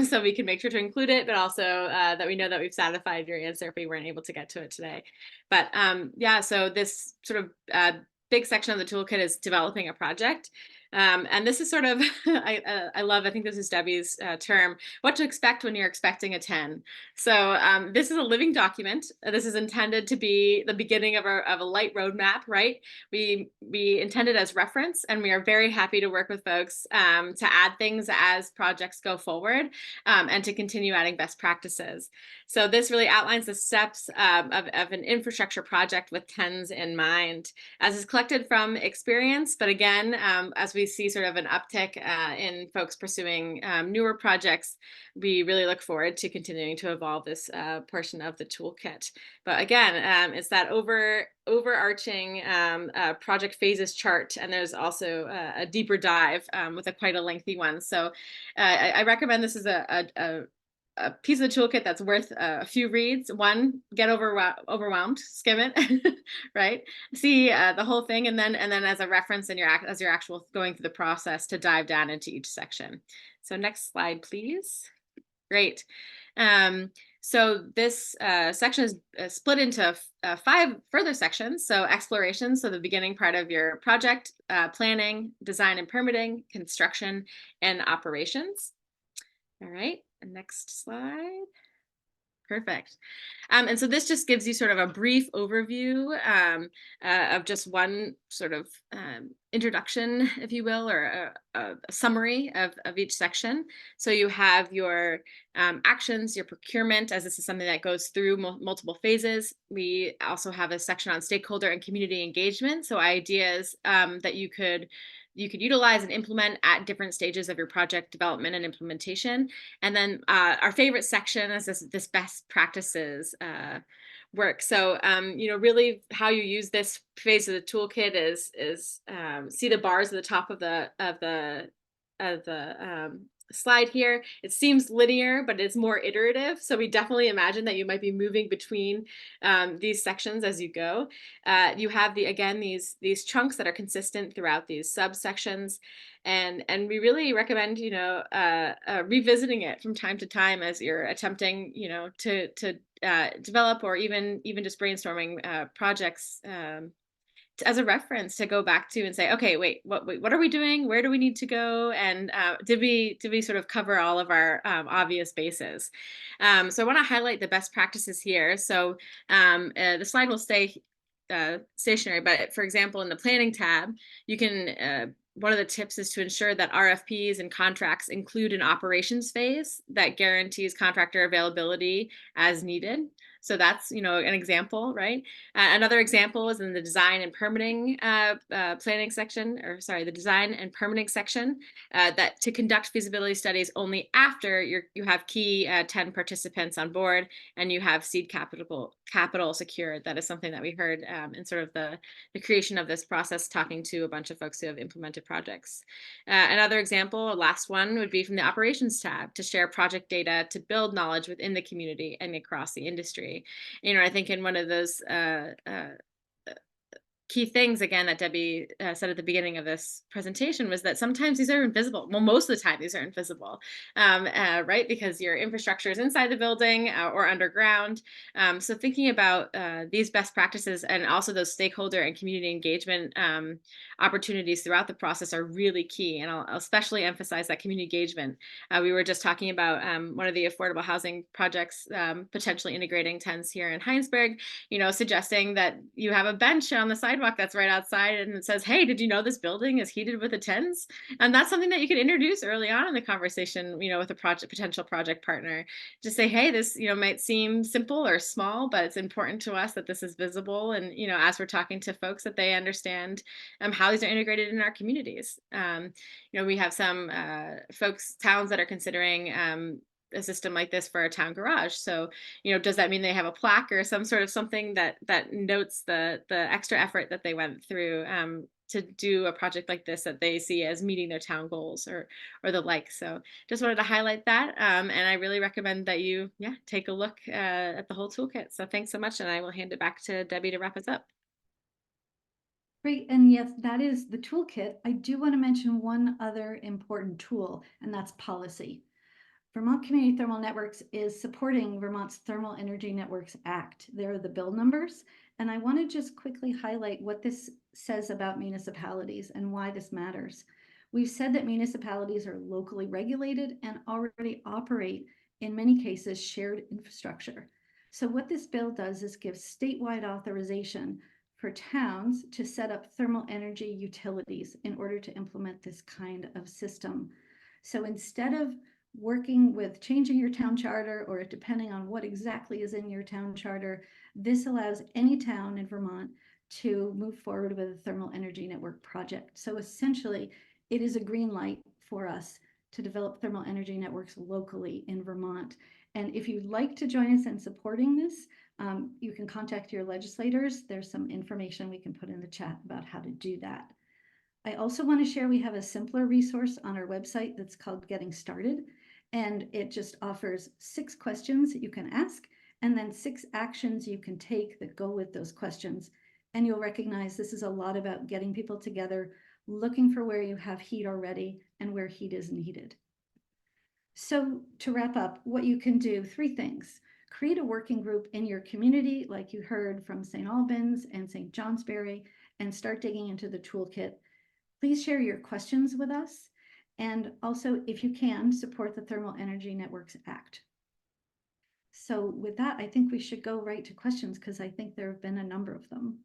so we can make sure to include it, but also that we know that we've satisfied your answer if we weren't able to get to it today. But yeah, so this sort of big section of the toolkit is developing a project. And this is sort of, I think this is Debbie's term, what to expect when you're expecting a 10. So this is a living document. This is intended to be the beginning of a light roadmap, right? We intend it as reference, and we are very happy to work with folks to add things as projects go forward, and to continue adding best practices. So this really outlines the steps of an infrastructure project with 10s in mind, as is collected from experience. But again, as we see sort of an uptick in folks pursuing newer projects, we really look forward to continuing to evolve this portion of the toolkit. But again, it's that overarching project phases chart, and there's also a deeper dive with quite a lengthy one. So I recommend this is a piece of the toolkit that's worth a few reads. One, get overwhelmed, skim it, right? See the whole thing, and then as a reference in as you're actual going through the process to dive down into each section. So next slide, please. Great. So this section is split into 5 further sections. So exploration, so the beginning part of your project, planning, design and permitting, construction, and operations. All right, next slide. Perfect. And so this just gives you sort of a brief overview of just one sort of introduction, if you will, or a summary of each section. So you have your actions, your procurement, as this is something that goes through multiple phases. We also have a section on stakeholder and community engagement. So ideas that you could utilize and implement at different stages of your project development and implementation. And then our favorite section is this best practices work. So, really how you use this phase of the toolkit is see the bars at the top of the slide here. It seems linear, but it's more iterative. So we definitely imagine that you might be moving between these sections as you go. You have these chunks that are consistent throughout these subsections, and we really recommend revisiting it from time to time as you're attempting to develop or even just brainstorming projects. As a reference to go back to and say, okay, wait, what are we doing? Where do we need to go? And did we sort of cover all of our obvious bases? So I want to highlight the best practices here. So the slide will stay stationary, but for example, in the planning tab, you can one of the tips is to ensure that RFPs and contracts include an operations phase that guarantees contractor availability as needed. So that's, an example, right? Another example is in the design and permitting planning section, the design and permitting section, that to conduct feasibility studies only after you have key 10 participants on board and you have seed capital secured. That is something that we heard in sort of the creation of this process, talking to a bunch of folks who have implemented projects. Another example, last one, would be from the operations tab to share project data to build knowledge within the community and across the industry. I think in one of those key things, again, that Debbie said at the beginning of this presentation was that sometimes these are invisible. Well, most of the time these are invisible, right? Because your infrastructure is inside the building or underground. So thinking about these best practices and also those stakeholder and community engagement opportunities throughout the process are really key. And I'll especially emphasize that community engagement. We were just talking about one of the affordable housing projects potentially integrating tents here in Heinsberg, suggesting that you have a bench on the sidewalk that's right outside and it says, hey, did you know this building is heated with a tens? And that's something that you can introduce early on in the conversation, with a potential project partner. Just say, hey, this, might seem simple or small, but it's important to us that this is visible. And, as we're talking to folks, that they understand how these are integrated in our communities. We have some towns that are considering a system like this for a town garage. So, does that mean they have a plaque or some sort of something that notes the extra effort that they went through to do a project like this that they see as meeting their town goals or the like? So just wanted to highlight that. And I really recommend that you, take a look at the whole toolkit. So thanks so much. And I will hand it back to Debbie to wrap us up. Great, and yes, that is the toolkit. I do want to mention one other important tool, and that's policy. Vermont Community Thermal Networks is supporting Vermont's Thermal Energy Networks Act. There are the bill numbers, and I want to just quickly highlight what this says about municipalities and why this matters. We've said that municipalities are locally regulated and already operate, in many cases, shared infrastructure. So what this bill does is give statewide authorization for towns to set up thermal energy utilities in order to implement this kind of system. So instead of working with changing your town charter or depending on what exactly is in your town charter, this allows any town in Vermont to move forward with a thermal energy network project. So essentially, it is a green light for us to develop thermal energy networks locally in Vermont. And if you'd like to join us in supporting this, you can contact your legislators. There's some information we can put in the chat about how to do that. I also want to share we have a simpler resource on our website that's called Getting Started, and it just offers 6 questions that you can ask and then 6 actions you can take that go with those questions. And you'll recognize this is a lot about getting people together, looking for where you have heat already and where heat is needed. So to wrap up, what you can do, 3 things. Create a working group in your community, like you heard from St. Albans and St. Johnsbury, and start digging into the toolkit. Please share your questions with us. And also, if you can, support the Thermal Energy Networks Act. So with that, I think we should go right to questions because I think there have been a number of them.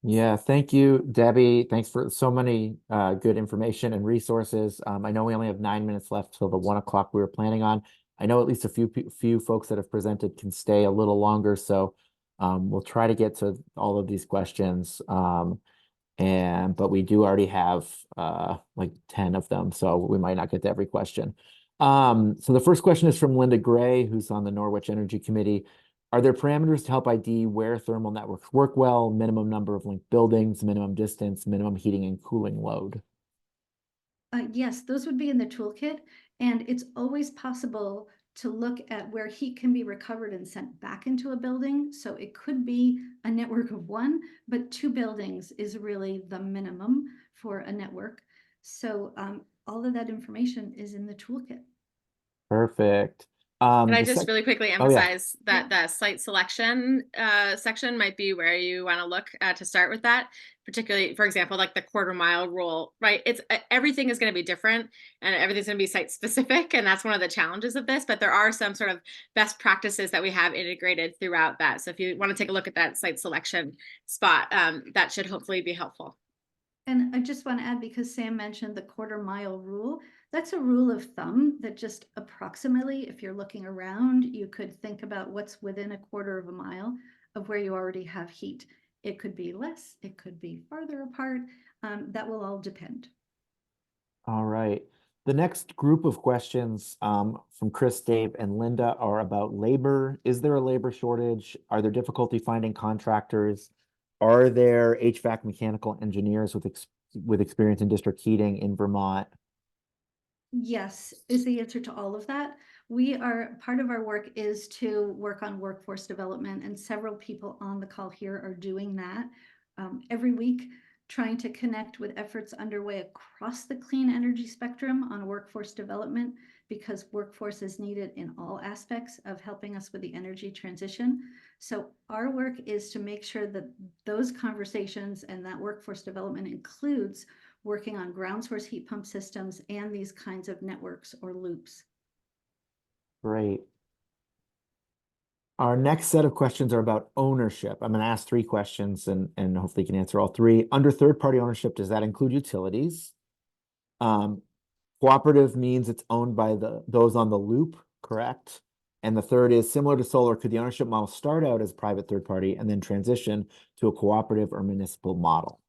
Yeah, thank you, Debbie. Thanks for so many good information and resources. I know we only have 9 minutes left till the 1 o'clock we were planning on. I know at least a few folks that have presented can stay a little longer, so we'll try to get to all of these questions. But we do already have like 10 of them, so we might not get to every question. So the first question is from Linda Gray, who's on the Norwich Energy Committee. Are there parameters to help ID where thermal networks work well, minimum number of linked buildings, minimum distance, minimum heating and cooling load? Yes, those would be in the toolkit, and it's always possible to look at where heat can be recovered and sent back into a building. So it could be a network of one, but 2 buildings is really the minimum for a network. So all of that information is in the toolkit. Perfect. Can I The just sec- really quickly Oh, yeah. emphasize that the site selection section might be where you want to look to start with that, particularly, for example, like the quarter-mile rule, right? It's everything is going to be different and everything's going to be site specific, and that's one of the challenges of this. But there are some sort of best practices that we have integrated throughout that. So if you want to take a look at that site selection spot, that should hopefully be helpful. And I just want to add, because Sam mentioned the quarter-mile rule, that's a rule of thumb that just approximately, if you're looking around, you could think about what's within a quarter of a mile of where you already have heat. It could be less, it could be farther apart. That will all depend. All right. The next group of questions from Chris, Dave, and Linda are about labor. Is there a labor shortage? Are there difficulty finding contractors? Are there HVAC mechanical engineers with experience in district heating in Vermont? Yes, is the answer to all of that. Part of our work is to work on workforce development, and several people on the call here are doing that every week, trying to connect with efforts underway across the clean energy spectrum on workforce development, because workforce is needed in all aspects of helping us with the energy transition. So our work is to make sure that those conversations and that workforce development includes working on ground source heat pump systems and these kinds of networks or loops. Great. Our next set of questions are about ownership. I'm going to ask 3 questions and hopefully you can answer all 3. Under third-party ownership, does that include utilities? Cooperative means it's owned by those on the loop, correct? And the third is similar to solar, could the ownership model start out as private third party and then transition to a cooperative or municipal model?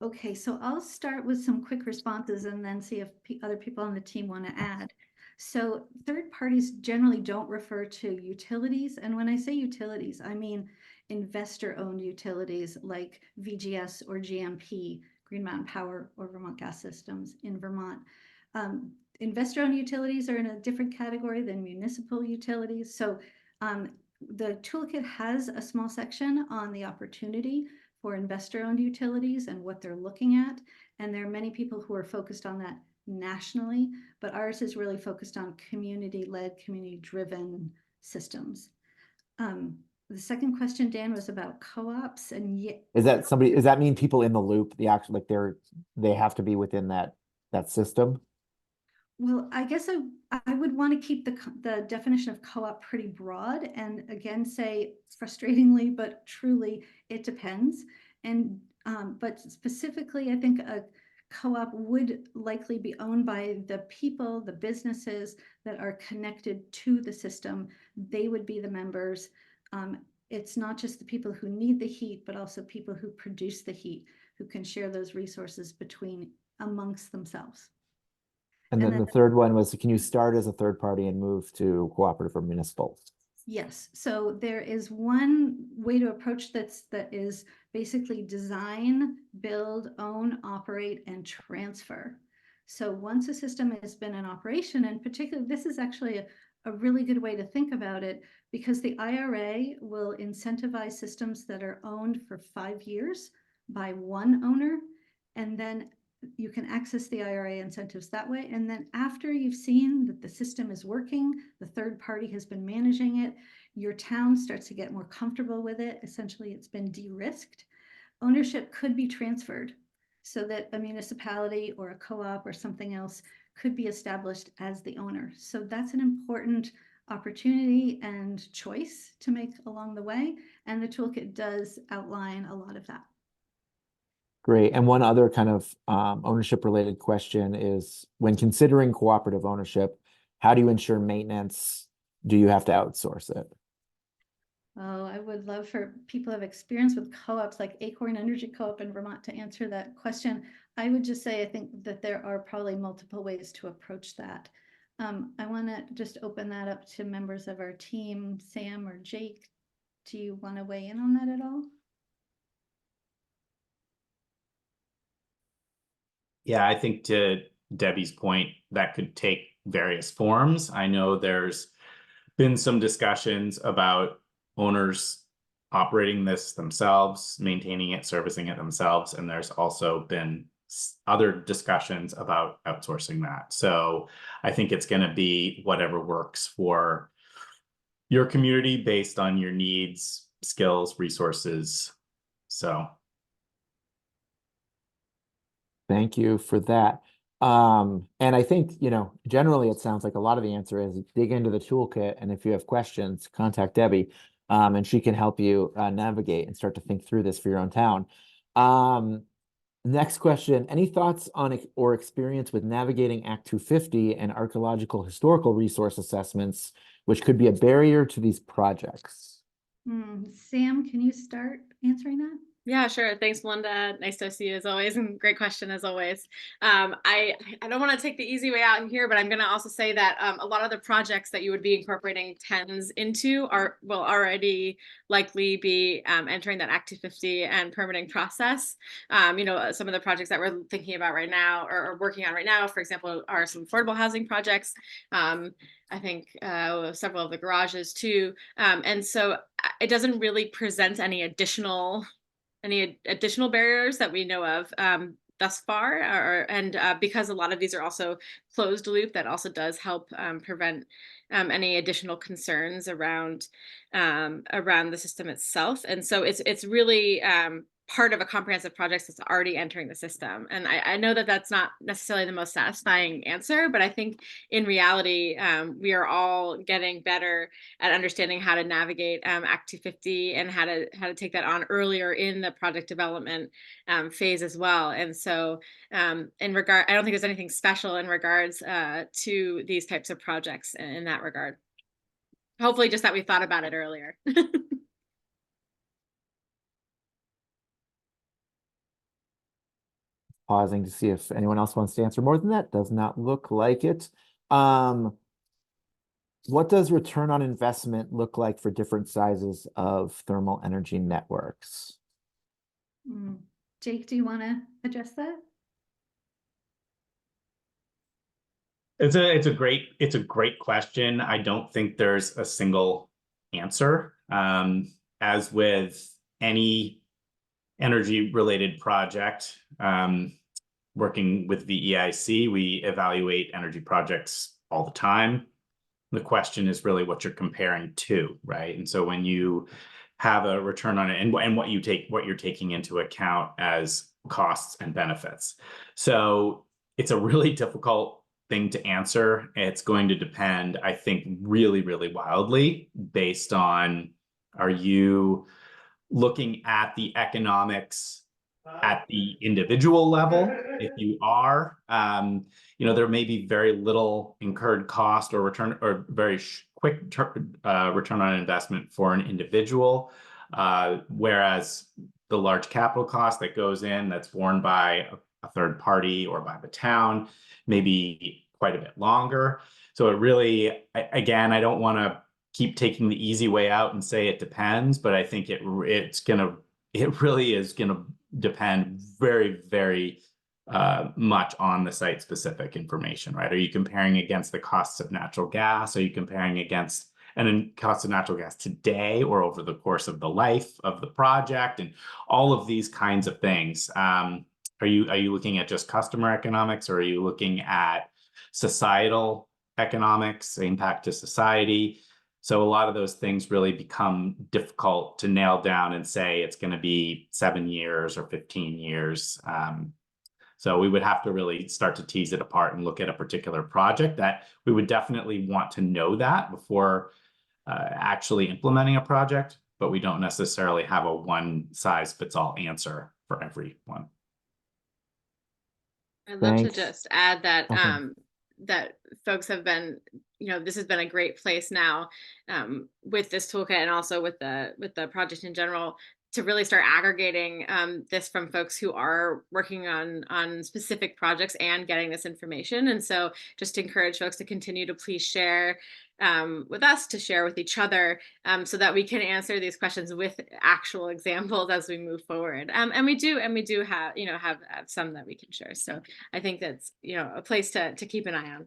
Okay, so I'll start with some quick responses and then see if other people on the team want to add. So third parties generally don't refer to utilities. And when I say utilities, I mean investor-owned utilities like VGS or GMP, Green Mountain Power or Vermont Gas Systems in Vermont. Investor-owned utilities are in a different category than municipal utilities. So the toolkit has a small section on the opportunity for investor-owned utilities and what they're looking at. And there are many people who are focused on that nationally, but ours is really focused on community-led, community-driven systems. The second question, Dan, was about co-ops, and Does that mean people in the loop, like they have to be within that system? Well, I guess I would want to keep the definition of co-op pretty broad, and again say frustratingly, but truly, it depends. And but specifically, I think a co-op would likely be owned by the people, the businesses that are connected to the system. They would be the members. It's not just the people who need the heat, but also people who produce the heat, who can share those resources amongst themselves. And then the third one was, can you start as a third party and move to cooperative or municipal? Yes, so there is one way to approach that is basically design, build, own, operate, and transfer. So once a system has been in operation, and particularly this is actually a really good way to think about it, because the IRA will incentivize systems that are owned for 5 years by one owner, and then you can access the IRA incentives that way. And then after you've seen that the system is working, the third party has been managing it, your town starts to get more comfortable with it. Essentially, it's been de-risked. Ownership could be transferred so that a municipality or a co-op or something else could be established as the owner. So that's an important opportunity and choice to make along the way. And the toolkit does outline a lot of that. Great. And one other kind of ownership related question is, when considering cooperative ownership, how do you ensure maintenance? Do you have to outsource it? Oh, I would love for people who have experience with co-ops like Acorn Energy Co-op in Vermont to answer that question. I would just say I think that there are probably multiple ways to approach that. I want to just open that up to members of our team. Sam or Jake, do you want to weigh in on that at all? Yeah, I think to Debbie's point, that could take various forms. I know there's been some discussions about owners operating this themselves, maintaining it, servicing it themselves, and there's also been other discussions about outsourcing that. So I think it's going to be whatever works for your community based on your needs, skills, resources. So Thank you for that. And I think, generally it sounds like a lot of the answer is dig into the toolkit. And if you have questions, contact Debbie, and she can help you navigate and start to think through this for your own town. Next question, any thoughts on or experience with navigating Act 250 and archaeological historical resource assessments, which could be a barrier to these projects? Sam, can you start answering that? Yeah, sure. Thanks, Melinda. Nice to see you as always, and great question as always. I don't want to take the easy way out here, but I'm going to also say that a lot of the projects that you would be incorporating TENS into will already likely be entering that Act 250 and permitting process. Some of the projects that we're thinking about right now or working on right now, for example, are some affordable housing projects. I think several of the garages too. And so it doesn't really present any additional barriers that we know of thus far, because a lot of these are also closed loop, that also does help prevent any additional concerns around the system itself. And so it's really part of a comprehensive project that's already entering the system. And I know that that's not necessarily the most satisfying answer, but I think in reality, we are all getting better at understanding how to navigate Act 250 and how to take that on earlier in the project development phase as well. And so I don't think there's anything special in regards to these types of projects in that regard. Hopefully just that we thought about it earlier. Pausing to see if anyone else wants to answer more than that. Does not look like it. What does return on investment look like for different sizes of thermal energy networks? Jake, do you want to address that? it's a great question. I don't think there's a single answer. As with any energy related project, working with VEIC, we evaluate energy projects all the time. The question is really what you're comparing to, right? And so when you have a return on it and what you're taking into account as costs and benefits. So it's a really difficult thing to answer. It's going to depend, I think, really, really wildly based on, are you looking at the economics at the individual level? If you are, there may be very little incurred cost or return or very quick return on investment for an individual, whereas the large capital cost that goes in that's borne by a third party or by the town may be quite a bit longer. So it really, again, I don't want to keep taking the easy way out and say it depends, but I think it really is gonna depend very, very much on the site specific information, right? Are you comparing against the costs of natural gas? Are you comparing against costs of natural gas today or over the course of the life of the project, and all of these kinds of things? Are you looking at just customer economics, or are you looking at societal economics, impact to society? So a lot of those things really become difficult to nail down and say it's going to be 7 years or 15 years. So we would have to really start to tease it apart and look at a particular project that we would definitely want to know that before actually implementing a project, but we don't necessarily have a one size fits all answer for everyone. I'd love to Thanks. just add that Okay. that folks have been, this has been a great place now with this toolkit and also with the project in general to really start aggregating this from folks who are working on specific projects and getting this information. And so just to encourage folks to continue to please share with us, to share with each other, so that we can answer these questions with actual examples as we move forward. And we do have, have some that we can share. So I think that's, a place to keep an eye on.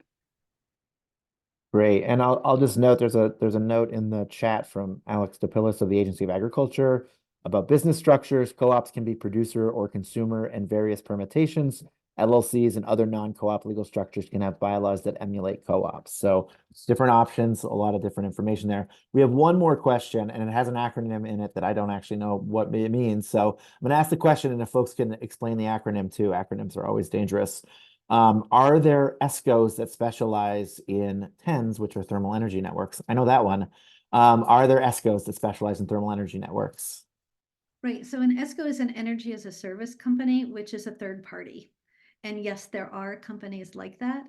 Great. And I'll just note there's a note in the chat from Alex DePillis of the Agency of Agriculture about business structures. Co-ops can be producer or consumer and various permutations. LLCs and other non-co-op legal structures can have bylaws that emulate co-ops. So it's different options, a lot of different information there. We have one more question, and it has an acronym in it that I don't actually know what it means. So I'm going to ask the question, and if folks can explain the acronym too. Acronyms are always dangerous. Are there ESCOs that specialize in TENS, which are thermal energy networks? I know that one. Are there ESCOs that specialize in thermal energy networks? Right. So an ESCO is an energy as a service company, which is a third party. And yes, there are companies like that.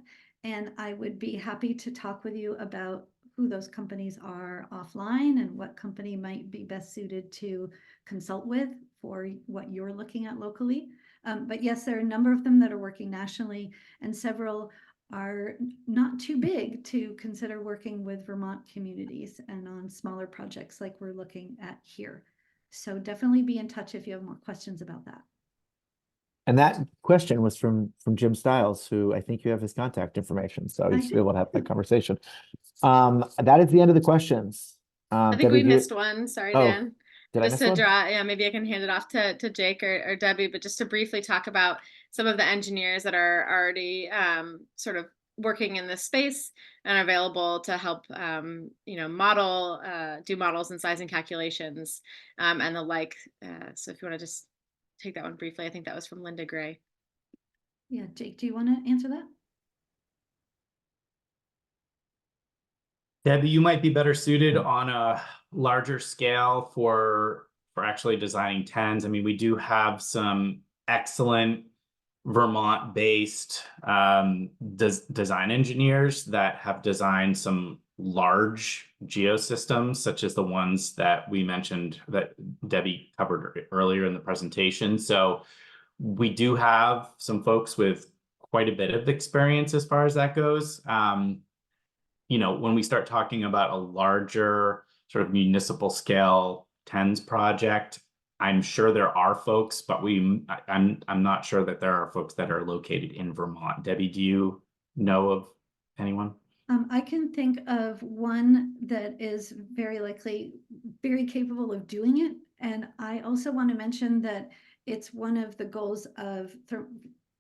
And I would be happy to talk with you about who those companies are offline and what company might be best suited to consult with for what you're looking at locally. But yes, there are a number of them that are working nationally, and several are not too big to consider working with Vermont communities and on smaller projects like we're looking at here. So definitely be in touch if you have more questions about that. And that question was from Jim Stiles, who I think you have his contact information, so he's able to have that conversation. That is the end of the questions. I think Debbie, we missed one. Sorry, Dan. Did I Just miss to one? draw, yeah, maybe I can hand it off to Jake or Debbie, but just to briefly talk about some of the engineers that are already sort of working in this space and available to help, model, do models and sizing calculations and the like. So if you want to just take that one briefly, I think that was from Linda Gray. Yeah, Jake, do you want to answer that? Debbie, you might be better suited on a larger scale for actually designing TENS. I mean, we do have some excellent Vermont-based design engineers that have designed some large geosystems, such as the ones that we mentioned that Debbie covered earlier in the presentation. So we do have some folks with quite a bit of experience as far as that goes. When we start talking about a larger sort of municipal scale TENS project, I'm sure there are folks, but I'm not sure that there are folks that are located in Vermont. Debbie, do you know of anyone? I can think of one that is very likely very capable of doing it. And I also want to mention that it's one of the goals of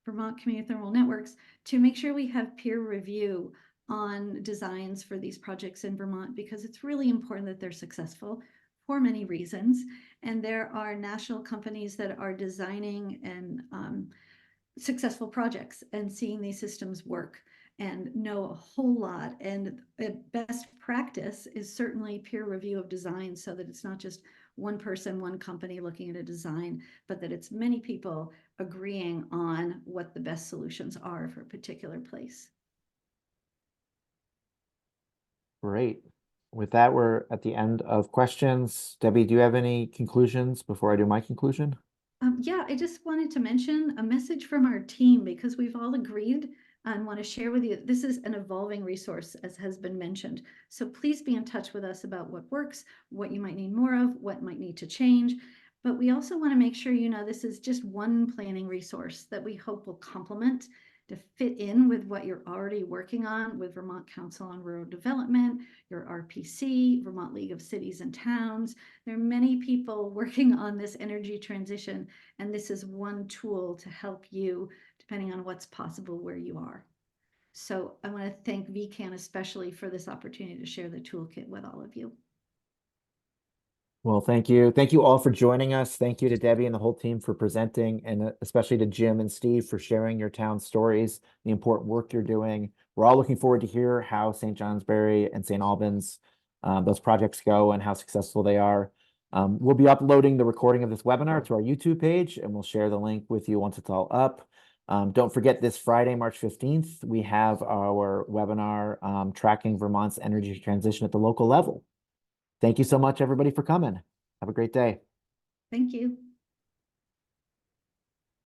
Vermont Community Thermal Networks to make sure we have peer review on designs for these projects in Vermont, because it's really important that they're successful for many reasons. And there are national companies that are designing and successful projects and seeing these systems work and know a whole lot. And best practice is certainly peer review of design, so that it's not just one person, one company looking at a design, but that it's many people agreeing on what the best solutions are for a particular place. Great. With that, we're at the end of questions. Debbie, do you have any conclusions before I do my conclusion? Yeah, I just wanted to mention a message from our team, because we've all agreed and want to share with you. This is an evolving resource, as has been mentioned. So please be in touch with us about what works, what you might need more of, what might need to change. But we also want to make sure this is just one planning resource that we hope will complement to fit in with what you're already working on with Vermont Council on Rural Development, your RPC, Vermont League of Cities and Towns. There are many people working on this energy transition, and this is one tool to help you depending on what's possible where you are. So I want to thank VECAN especially for this opportunity to share the toolkit with all of you. Well, thank you. Thank you all for joining us. Thank you to Debbie and the whole team for presenting, and especially to Jim and Steve for sharing your town stories, the important work you're doing. We're all looking forward to hear how St. Johnsbury and St. Albans, those projects go and how successful they are. We'll be uploading the recording of this webinar to our YouTube page, and we'll share the link with you once it's all up. Don't forget this Friday, March 15th, we have our webinar tracking Vermont's energy transition at the local level. Thank you so much, everybody, for coming. Have a great day. Thank you.